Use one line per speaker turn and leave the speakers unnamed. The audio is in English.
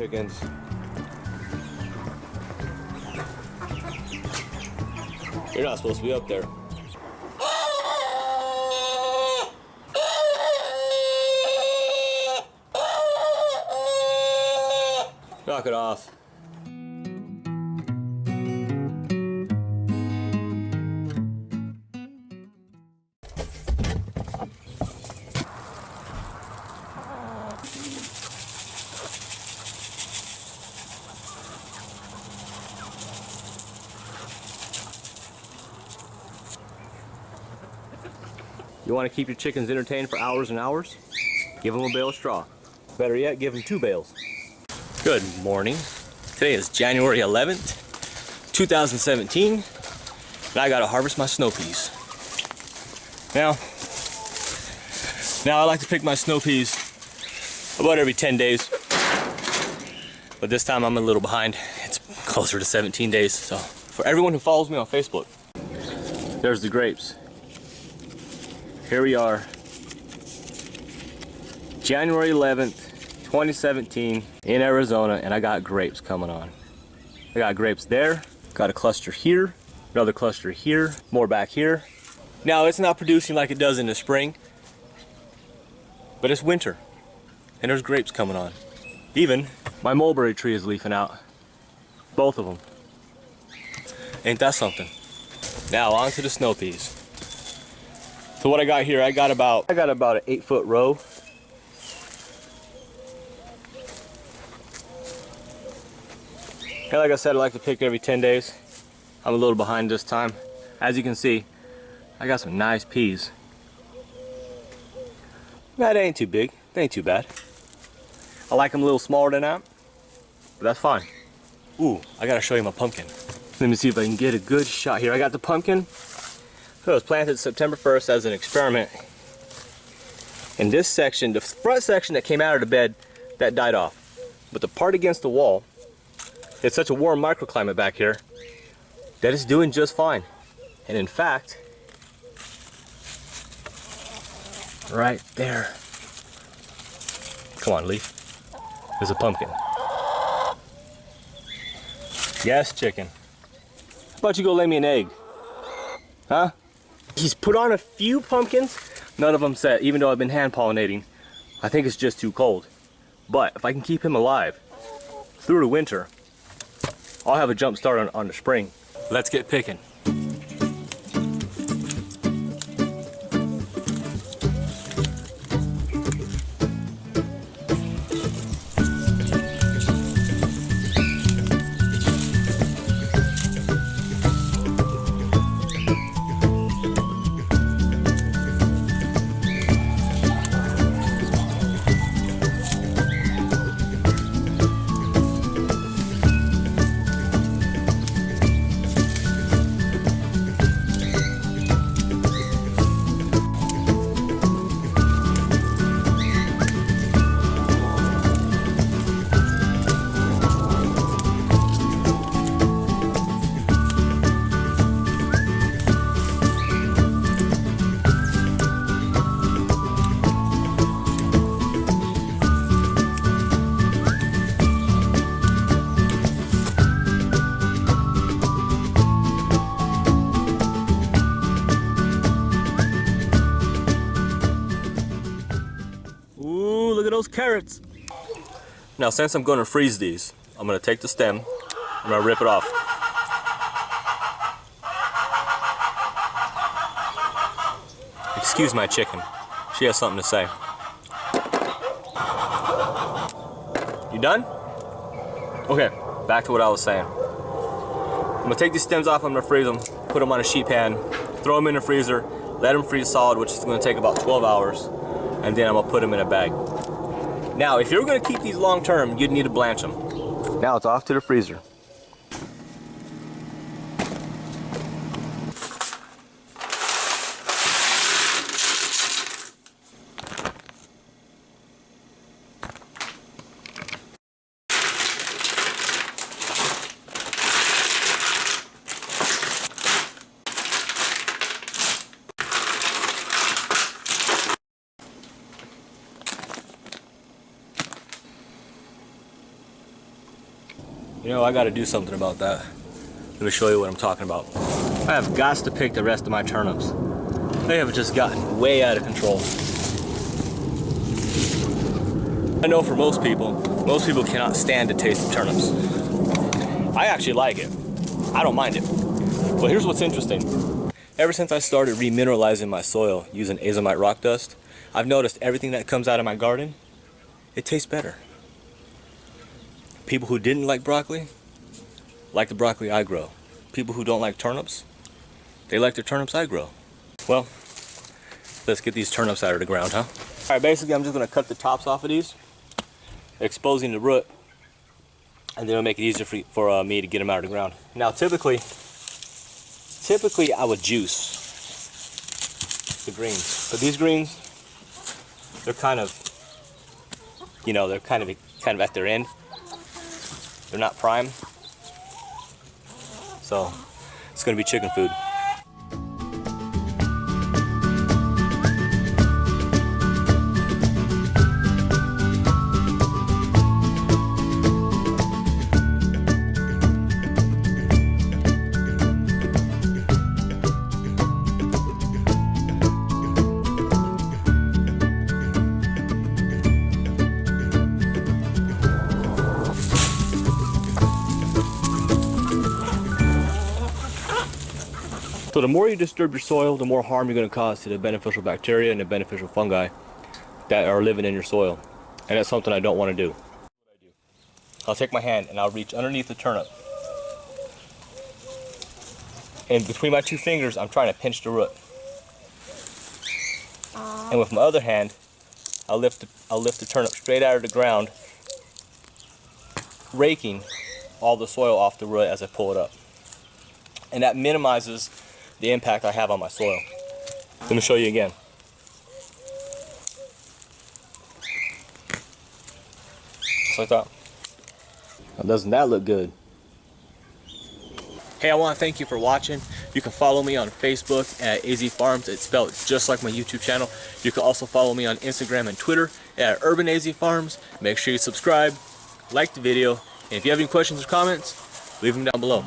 chickens. You're not supposed to be up there. Knock it off. You want to keep your chickens entertained for hours and hours? Give them a bale of straw. Better yet, give them 2 bales. Good morning. Today is January 11th, 2017, and I gotta harvest my snow peas. Now I like to pick my snow peas about every 10 days, but this time I'm a little behind. It's closer to 17 days, so for everyone who follows me on Facebook, there's the grapes. Here we are, January 11th, 2017 in Arizona, and I got grapes coming on. I got grapes there, got a cluster here, another cluster here, more back here. Now it's not producing like it does in the spring, but it's winter, and there's grapes coming on. Even my mulberry tree is leafing out, both of them. Ain't that something? Now on to the snow peas. So what I got here, I got about an 8-foot row. And like I said, I like to pick every 10 days. I'm a little behind this time. As you can see, I got some nice peas. That ain't too big, they ain't too bad. I like them a little smaller than that, but that's fine. Ooh, I gotta show you my pumpkin. Let me see if I can get a good shot here. I got the pumpkin. So it was planted September 1st as an experiment. And this section, the front section that came out of the bed, that died off. But the part against the wall, it's such a warm microclimate back here that it's doing just fine. And in fact, right there, come on, leaf, there's a pumpkin. Yes, chicken. How about you go lay me an egg? Huh? He's put on a few pumpkins, none of them set, even though I've been hand pollinating. I think it's just too cold. But if I can keep him alive through the winter, I'll have a jump start on the spring. Let's get picking. Look at those carrots. Now since I'm going to freeze these, I'm going to take the stem, I'm going to rip it off. Excuse my chicken, she has something to say. You done? Okay, back to what I was saying. I'm going to take these stems off, I'm going to freeze them, put them on a sheet pan, throw them in the freezer, let them freeze solid, which is going to take about 12 hours, and then I'm going to put them in a bag. Now, if you're going to keep these long term, you'd need to blanch them. Now it's off to the freezer. You know, I gotta do something about that. Let me show you what I'm talking about. I have got to pick the rest of my turnips. They have just gotten way out of control. I know for most people cannot stand the taste of turnips. I actually like it. I don't mind it. But here's what's interesting. Ever since I started remineralizing my soil using azomite rock dust, I've noticed everything that comes out of my garden, it tastes better. People who didn't like broccoli, like the broccoli I grow. People who don't like turnips, they like the turnips I grow. Well, let's get these turnips out of the ground, huh? All right, basically I'm just gonna cut the tops off of these, exposing the root, and then it'll make it easier for me to get them out of the ground. Now typically I would juice the greens, but these greens, they're kind of, you know, they're kind of at their end. They're not prime, so it's gonna be chicken food. So the more you disturb your soil, the more harm you're going to cause to the beneficial bacteria and the beneficial fungi that are living in your soil. And that's something I don't want to do. I'll take my hand and I'll reach underneath the turnip. And between my two fingers, I'm trying to pinch the root. And with my other hand, I'll lift the turnip straight out of the ground, raking all the soil off the root as I pull it up. And that minimizes the impact I have on my soil. Let me show you again. Just like that. Now, doesn't that look good? Hey, I want to thank you for watching. You can follow me on Facebook at azfarms. It's spelled just like my YouTube channel. You can also follow me on Instagram and Twitter at urbanfarms. Make sure you subscribe, like the video, and if you have any questions or comments, leave them down below.